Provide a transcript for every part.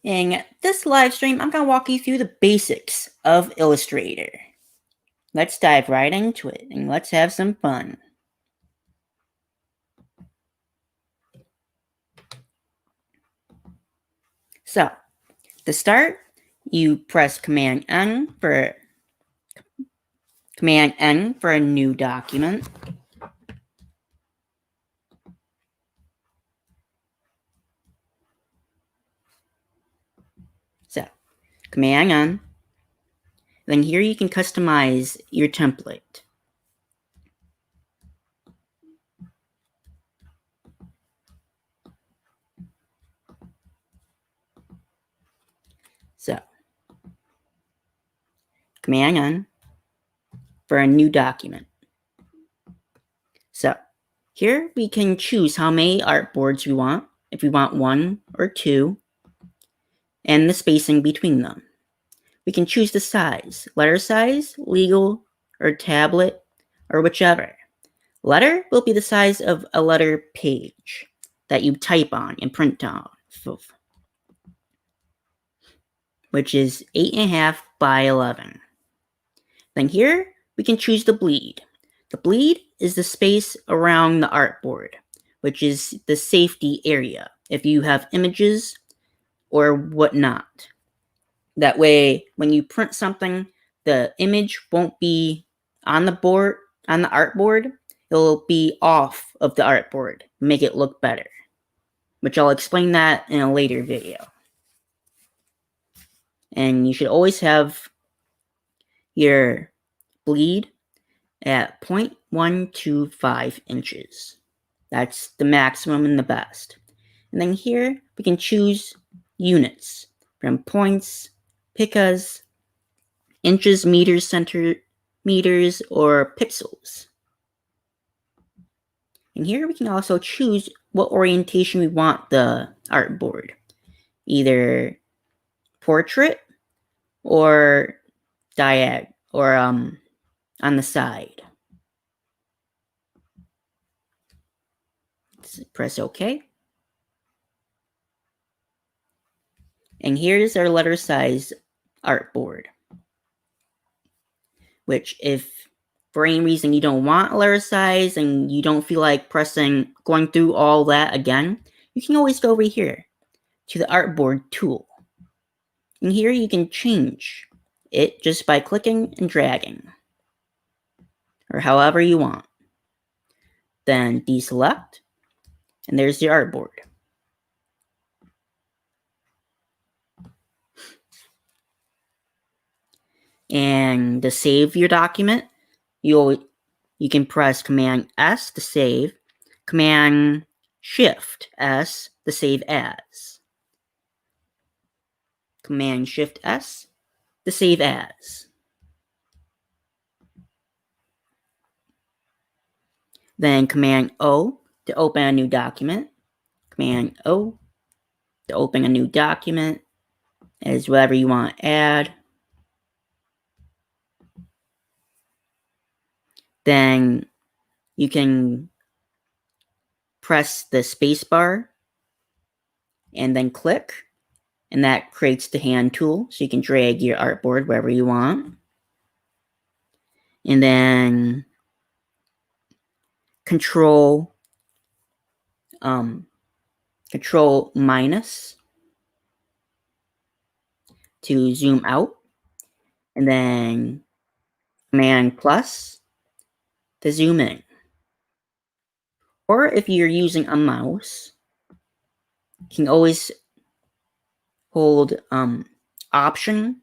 In this live stream, I'm going to walk you through the basics of Illustrator. Let's dive right into it and let's have some fun. So, to start, you press Command N for a new document. So, Command N. Then here you can customize your template. So, Command N for a new document. So, here we can choose how many artboards we want, if we want 1 or 2, and the spacing between them. We can choose the size, letter size, legal, or tablet, or whichever. Letter will be the size of a letter page that you type on and print on, which is 8.5 by 11. Then here, we can choose the bleed. The bleed is the space around the artboard, which is the safety area if you have images or whatnot. That way, when you print something, the image won't be on the artboard. It'll be off of the artboard, make it look better. Which I'll explain that in a later video. And you should always have your bleed at 0.125 inches. That's the maximum and the best. And then here, we can choose units from points, picas, inches, meters, centimeters, or pixels. And here we can also choose what orientation we want the artboard. Either portrait or diag or on the side. Let's press OK. And here's our letter size artboard. Which, if for any reason you don't want a letter size and you don't feel like going through all that again, you can always go over here to the artboard tool. And here you can change it just by clicking and dragging, or however you want. Then deselect, and there's the artboard. And to save your document, you can press Command S to save, Command Shift S to save as, Command Shift S to save as. Then Command O to open a new document, Command O to open a new document as whatever you want to add. Then you can press the spacebar and then click, and that creates the hand tool, so you can drag your artboard wherever you want. And then control minus to zoom out, and then Command plus to zoom in. Or if you're using a mouse, you can always hold Option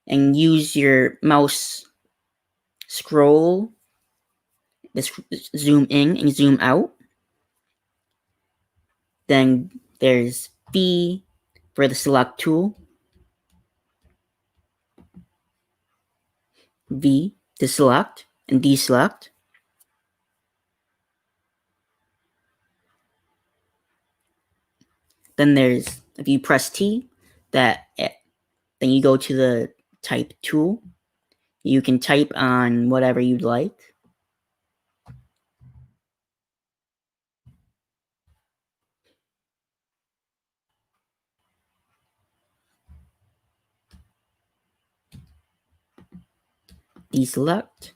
and use your mouse scroll to zoom in and zoom out. Then there's V for the select tool, V to select and deselect. Then there's, if you press T, then you go to the type tool. You can type on whatever you'd like. deselect.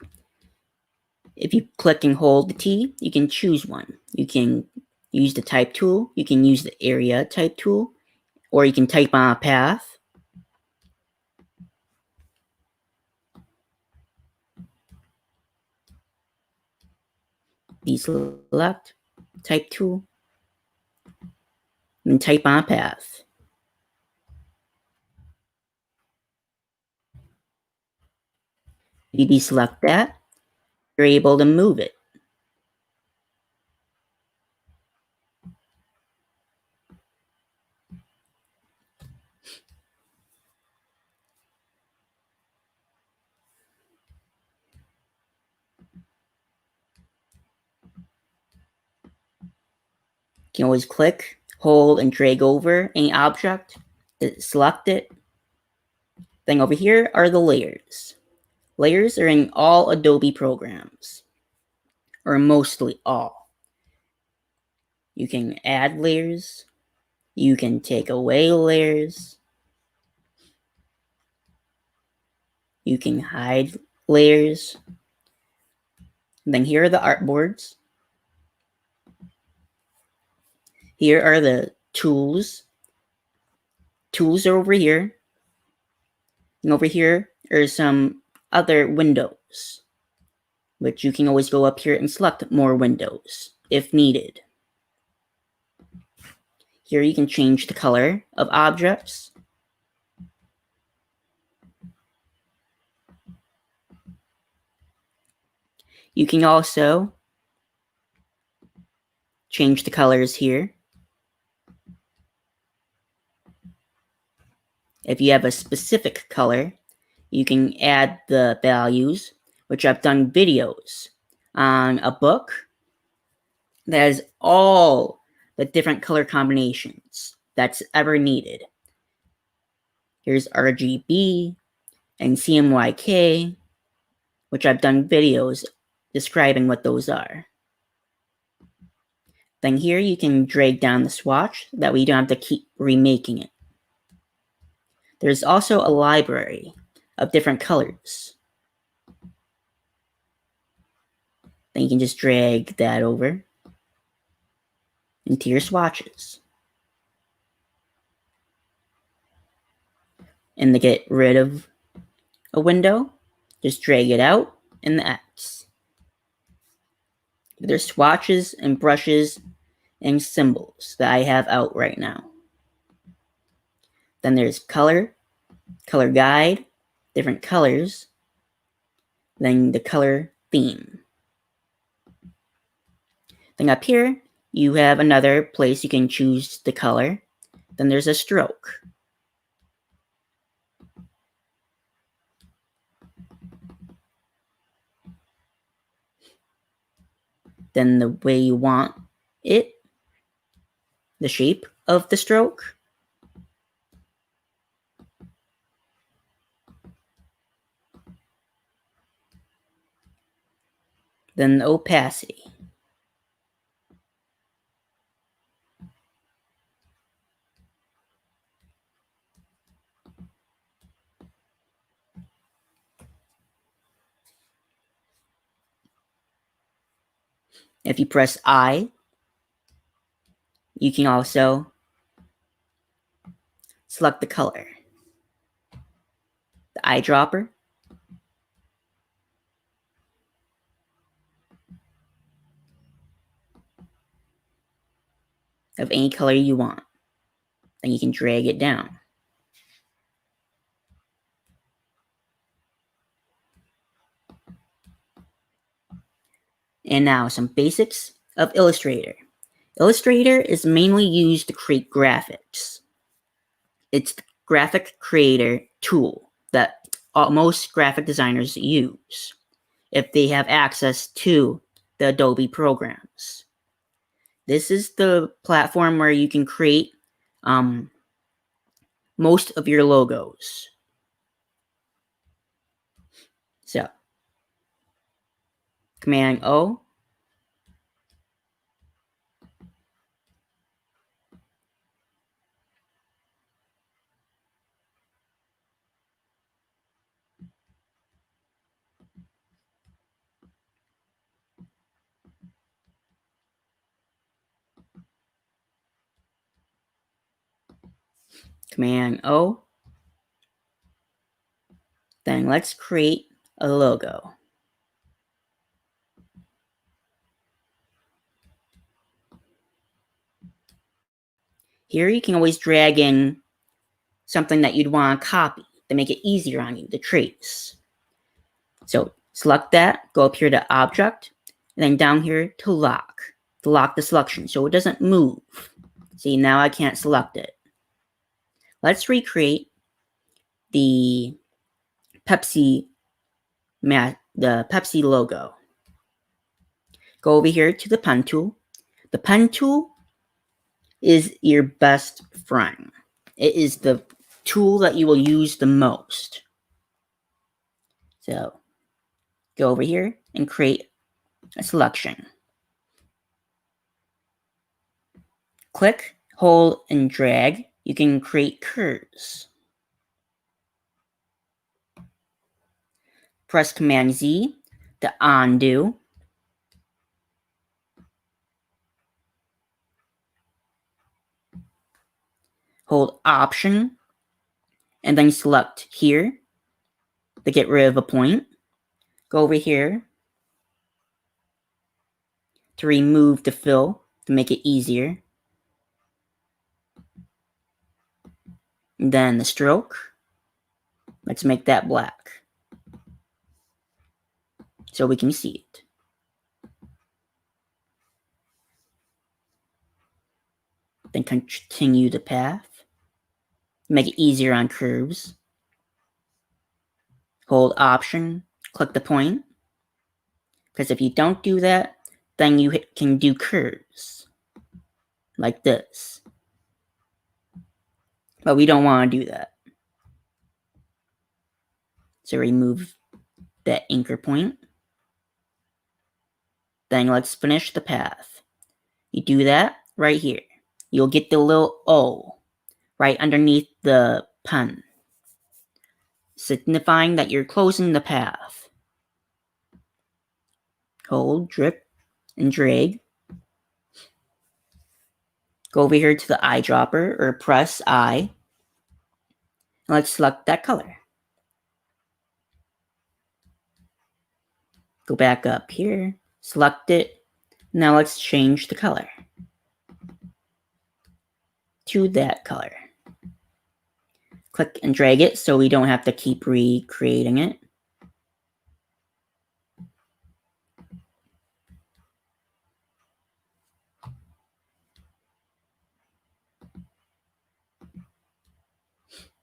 If you click and hold the T, you can choose one. You can use the type tool, you can use the area type tool, or you can type on a path. Deselect, type tool, and type on a path. You deselect that, you're able to move it. You can always click, hold, and drag over any object, select it. Then over here are the layers. Layers are in all Adobe programs, or mostly all. You can add layers, you can take away layers, you can hide layers. And then here are the artboards. Here are the tools. Tools are over here. And over here are some other windows, which you can always go up here and select more windows if needed. Here you can change the color of objects. You can also change the colors here. If you have a specific color, you can add the values, which I've done videos on a book that has all the different color combinations that's ever needed. Here's RGB and CMYK, which I've done videos describing what those are. Then here you can drag down the swatch, that way you don't have to keep remaking it. There's also a library of different colors. Then you can just drag that over into your swatches. And to get rid of a window, just drag it out in the X. There's swatches and brushes and symbols that I have out right now. Then there's color, color guide, different colors, then the color theme. Then up here, you have another place you can choose the color. Then there's a stroke. Then the way you want it, the shape of the stroke. Then the opacity. If you press I, you can also select the color. The eyedropper. Of any color you want. Then you can drag it down. And now some basics of Illustrator. Illustrator is mainly used to create graphics. It's the graphic creator tool that most graphic designers use if they have access to the Adobe programs. This is the platform where you can create most of your logos. So, Command O. Command O. Then let's create a logo. Here you can always drag in something that you'd want to copy to make it easier on you to trace. So select that, go up here to Object, and then down here to Lock the selection so it doesn't move. See, now I can't select it. Let's recreate the Pepsi logo. Go over here to the pen tool. The pen tool is your best friend. It is the tool that you will use the most. So go over here and create a selection. Click, hold, and drag. You can create curves. Press Command Z to undo. Hold Option, and then select here to get rid of a point. Go over here to remove the fill to make it easier. And then the stroke. Let's make that black so we can see it. Then continue the path. Make it easier on curves. Hold Option, click the point. Because if you don't do that, then you can do curves like this. But we don't want to do that. So remove that anchor point. Then let's finish the path. You do that right here. You'll get the little O right underneath the pen, signifying that you're closing the path. Hold, drip, and drag. Go over here to the eyedropper, or press I. And let's select that color. Go back up here, select it. Now let's change the color to that color. Click and drag it so we don't have to keep recreating it.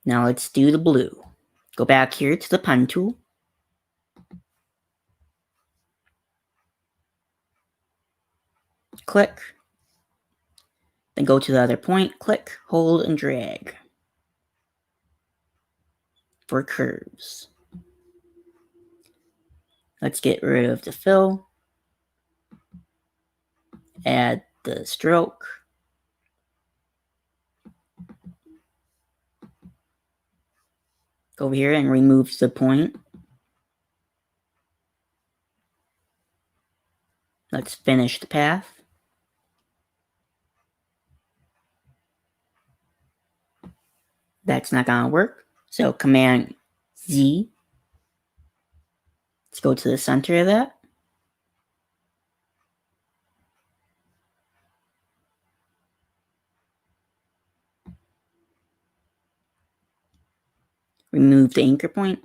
Now let's do the blue. Go back here to the pen tool. Click. Then go to the other point, click, hold, and drag for curves. Let's get rid of the fill. Add the stroke. Go over here and remove the point. Let's finish the path. That's not gonna work. So Command Z. Let's go to the center of that. Remove the anchor point.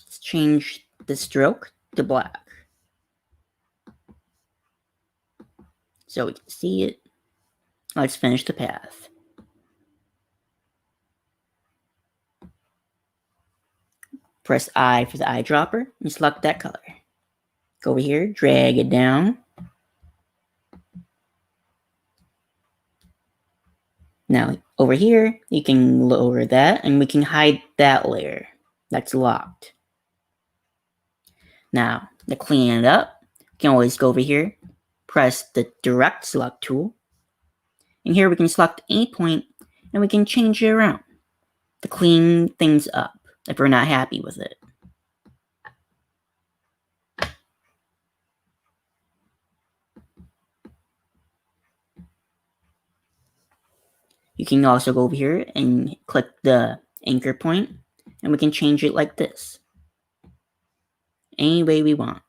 Let's change the stroke to black so we can see it. Let's finish the path. Press I for the eyedropper and select that color. Go over here, drag it down. Now, over here, you can lower that and we can hide that layer that's locked. Now, to clean it up, you can always go over here, press the Direct Select tool, and here we can select any point and we can change it around to clean things up if we're not happy with it. You can also go over here and click the anchor point, and we can change it like this, any way we want.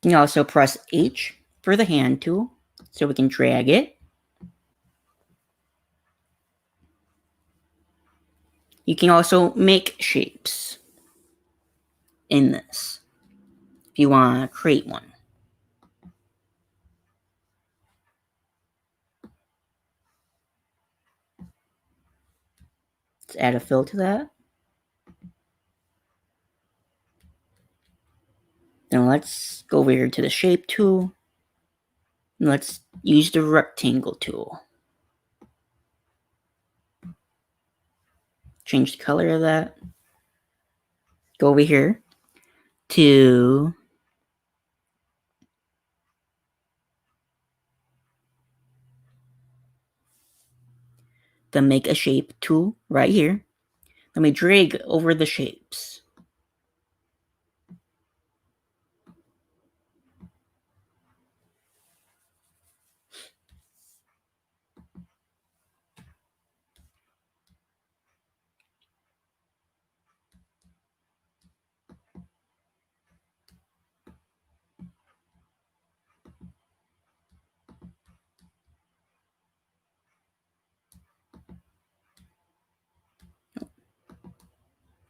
You can also press H for the hand tool, so we can drag it. You can also make shapes in this if you want to create one. Let's add a fill to that. Then let's go over here to the shape tool. And let's use the rectangle tool. Change the color of that. Go over here to the make a shape tool right here. Let me drag over the shapes.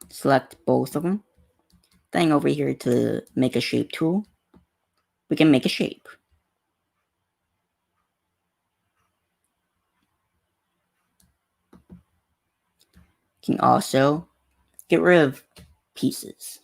Select both of them. Then over here to make a shape tool, we can make a shape. You can also get rid of pieces.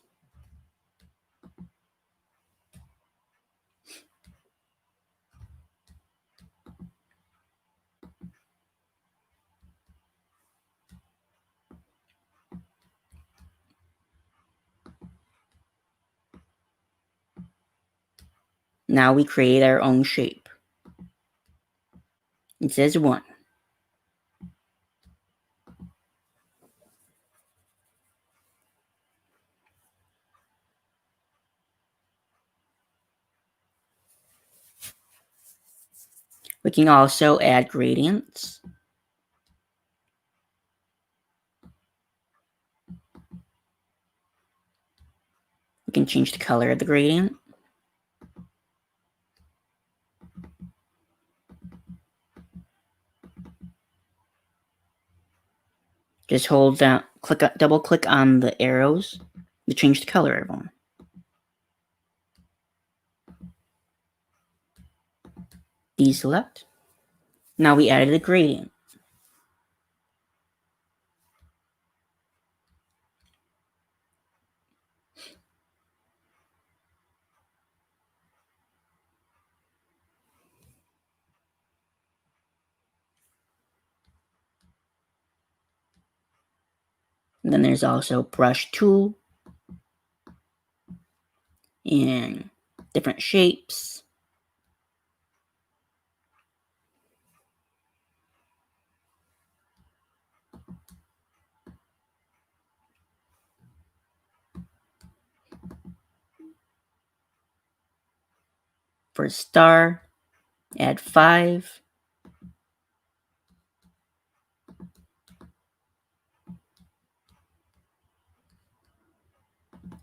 Now we create our own shape. It says 1. We can also add gradients. We can change the color of the gradient. Just hold down, double click on the arrows to change the color of them. Deselect. Now we added a gradient. And then there's also brush tool and different shapes. For a star, add 5.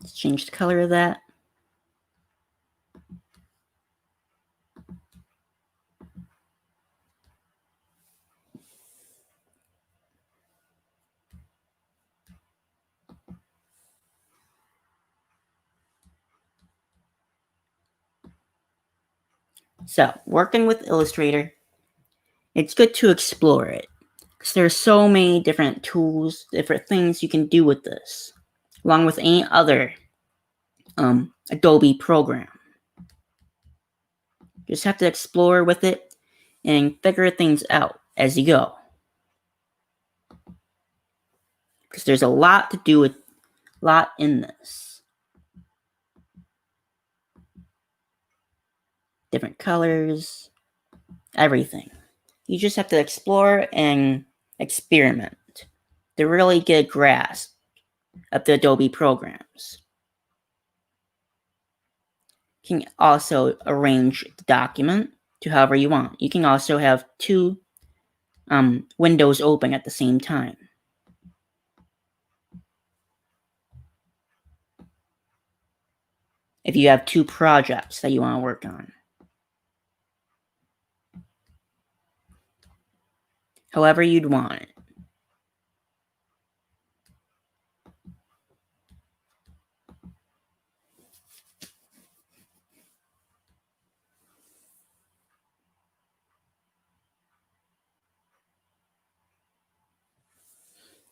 Let's change the color of that. So, working with Illustrator, it's good to explore it, because there are so many different tools, different things you can do with this, along with any other Adobe program. You just have to explore with it and figure things out as you go, because there's a lot to do with in this. Different colors. everything. You just have to explore and experiment to really get a grasp of the Adobe programs. You can also arrange the document to however you want. You can also have two windows open at the same time. If you have two projects that you want to work on. However you'd want it.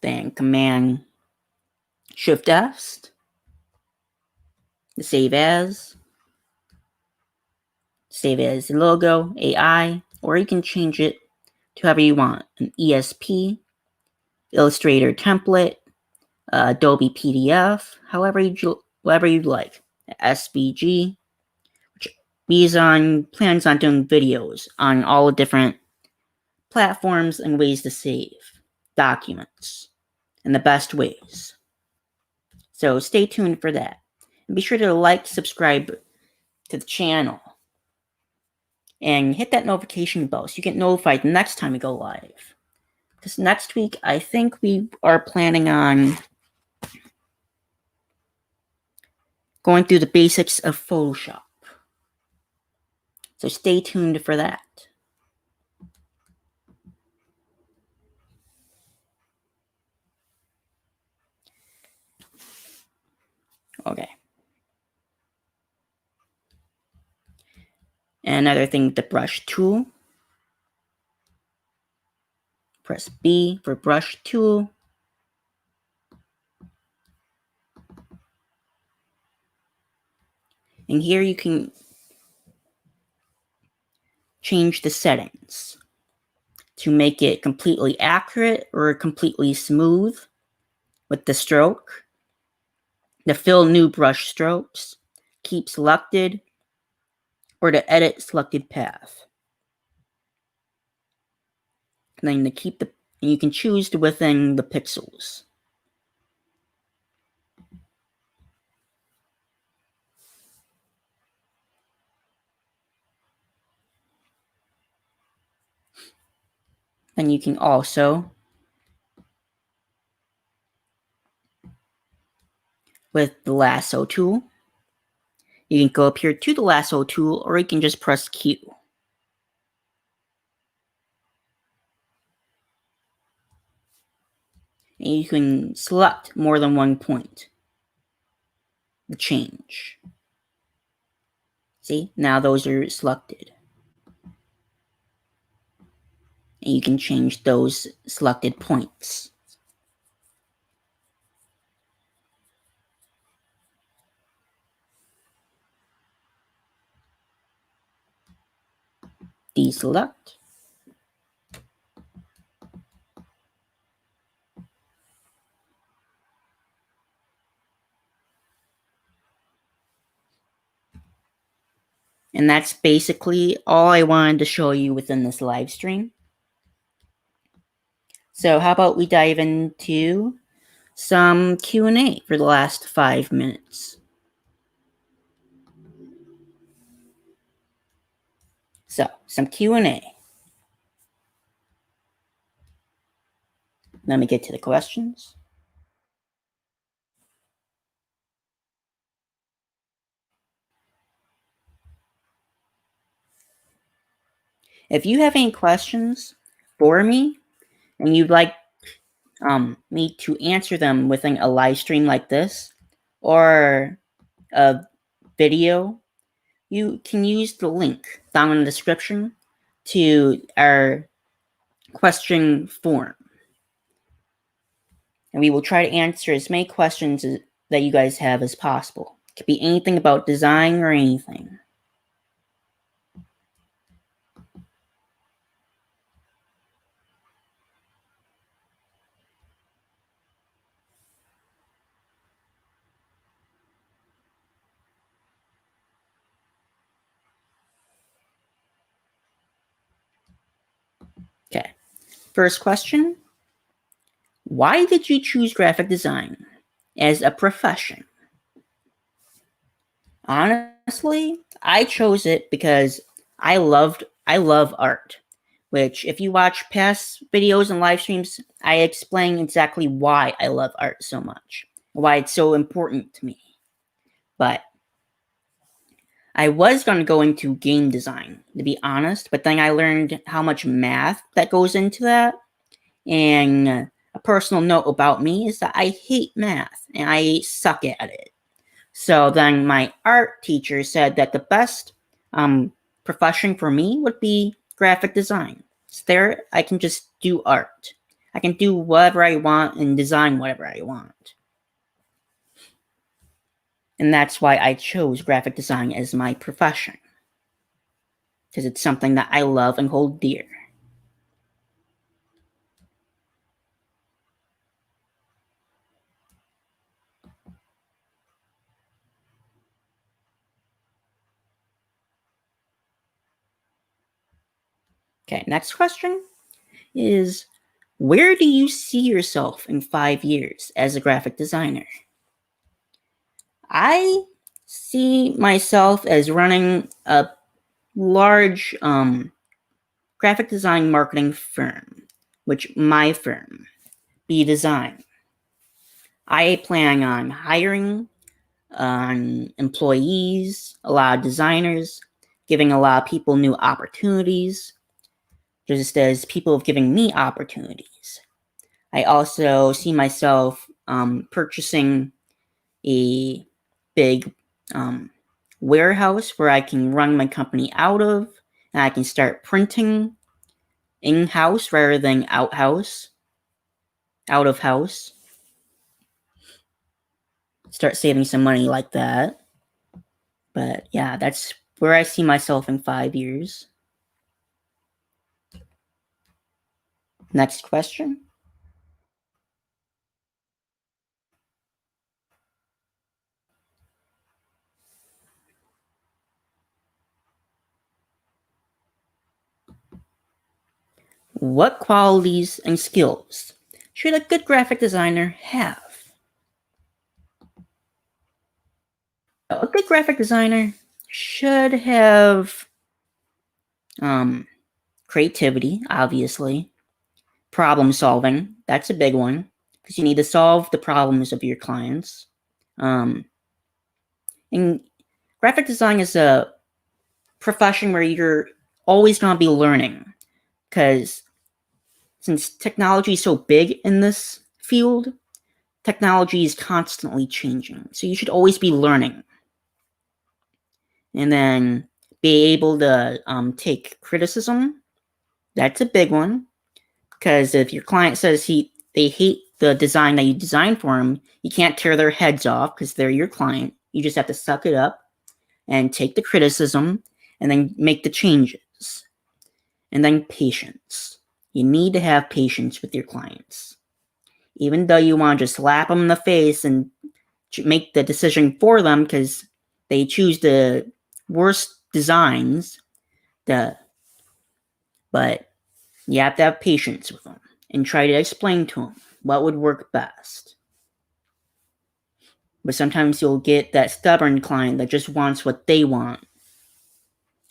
Then Command Shift S to save as logo, AI, or you can change it to however you want. An ESP, Illustrator template, Adobe PDF, whatever you'd like. SVG, which BDesign plans on doing videos on all the different platforms and ways to save documents and the best ways. So stay tuned for that. And be sure to like, subscribe to the channel, and hit that notification bell so you get notified the next time we go live. Because next week, I think we are planning on going through the basics of Photoshop. So stay tuned for that. Okay. And another thing, the brush tool. Press B for brush tool. And here you can change the settings to make it completely accurate or completely smooth with the stroke. To fill new brush strokes, keep selected, or to edit selected path. And then you can choose to within the pixels. Then you can also, with the lasso tool, you can go up here to the lasso tool, or you can just press Q. And you can select more than one point to change. See, now those are selected. And you can change those selected points. Deselect. And that's basically all I wanted to show you within this live stream. So how about we dive into some Q&A for the last 5 minutes. So, some Q&A. Let me get to the questions. If you have any questions for me and you'd like me to answer them within a live stream like this or a video, you can use the link down in the description to our question form. And we will try to answer as many questions that you guys have as possible. It could be anything about design or anything. First question, why did you choose graphic design as a profession? Honestly, I chose it because I love art, which if you watch past videos and live streams, I explain exactly why I love art so much, why it's so important to me. But I was going to go into game design, to be honest, but then I learned how much math that goes into that. And a personal note about me is that I hate math and I suck at it. So then my art teacher said that the best profession for me would be graphic design. So there I can just do art. I can do whatever I want and design whatever I want. And that's why I chose graphic design as my profession. Because it's something that I love and hold dear. Okay, next question is, where do you see yourself in 5 years as a graphic designer? I see myself as running a large graphic design marketing firm, which my firm, BDesign. I plan on hiring employees, a lot of designers, giving a lot of people new opportunities, just as people have given me opportunities. I also see myself purchasing a big warehouse where I can run my company out of, and I can start printing in-house rather than out of house. Start saving some money like that. But yeah, that's where I see myself in 5 years. Next question. What qualities and skills should a good graphic designer have? A good graphic designer should have creativity, obviously, problem solving. That's a big one because you need to solve the problems of your clients. And graphic design is a profession where you're always going to be learning because since technology is so big in this field, technology is constantly changing. So you should always be learning. And then be able to take criticism. That's a big one. Because if your client says they hate the design that you designed for them, you can't tear their heads off because they're your client. You just have to suck it up and take the criticism and then make the changes. And then patience. You need to have patience with your clients. Even though you want to just slap them in the face and make the decision for them because they choose the worst designs, but you have to have patience with them and try to explain to them what would work best. But sometimes you'll get that stubborn client that just wants what they want,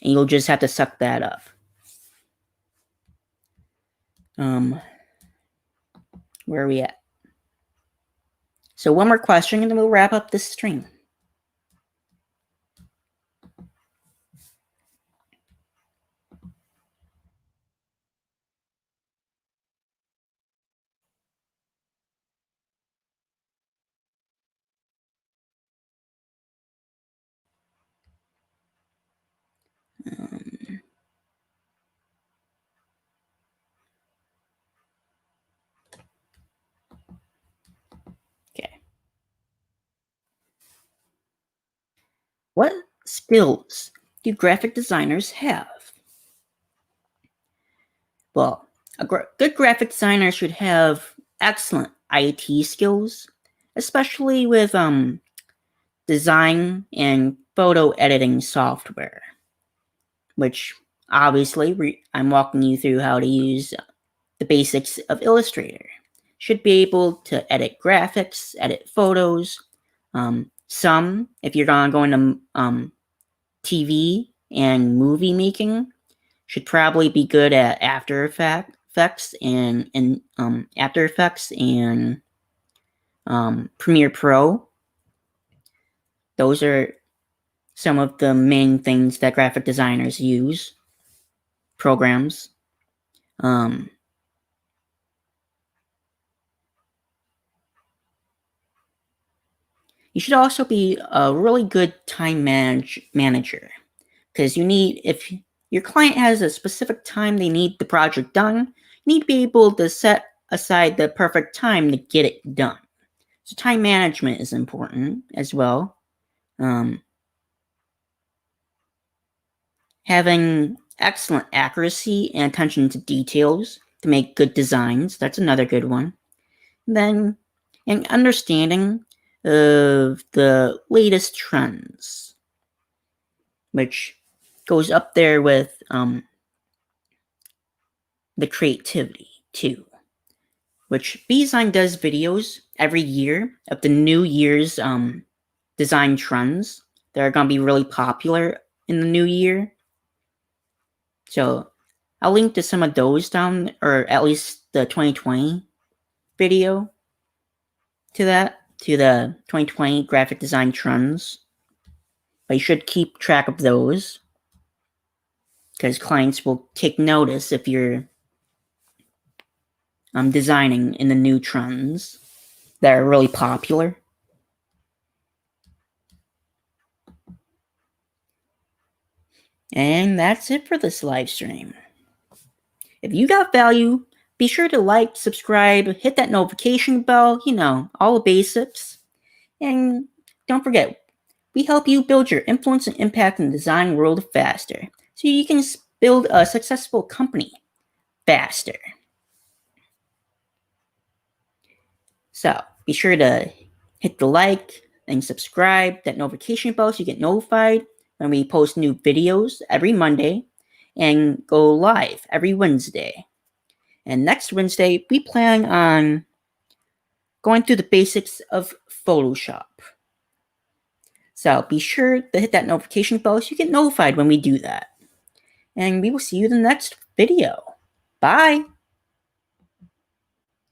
and you'll just have to suck that up. Where are we at? So one more question and then we'll wrap up this stream. Okay. What skills do graphic designers have? Well, a good graphic designer should have excellent IT skills, especially with design and photo editing software, which obviously I'm walking you through how to use the basics of Illustrator. Should be able to edit graphics, edit photos. Some, if you're going to TV and movie making, should probably be good at After Effects and Premiere Pro. Those are some of the main things that graphic designers use. Programs. You should also be a really good time manager, because if your client has a specific time they need the project done, you need to be able to set aside the perfect time to get it done. So time management is important as well. Having excellent accuracy and attention to details to make good designs, that's another good one. And understanding of the latest trends, which goes up there with the creativity too. Which BDesign does videos every year of the new year's design trends that are going to be really popular in the new year. So I'll link to some of those down, or at least the 2020 video to the 2020 graphic design trends. But you should keep track of those, because clients will take notice if you're designing in the new trends that are really popular. And that's it for this live stream. If you got value, be sure to like, subscribe, hit that notification bell, all the basics. And don't forget, we help you build your influence and impact in the design world faster, so you can build a successful company faster. So be sure to hit the like and subscribe, that notification bell, so you get notified when we post new videos every Monday and go live every Wednesday. And next Wednesday, we plan on going through the basics of Photoshop. So be sure to hit that notification bell so you get notified when we do that. And we will see you in the next video. Bye!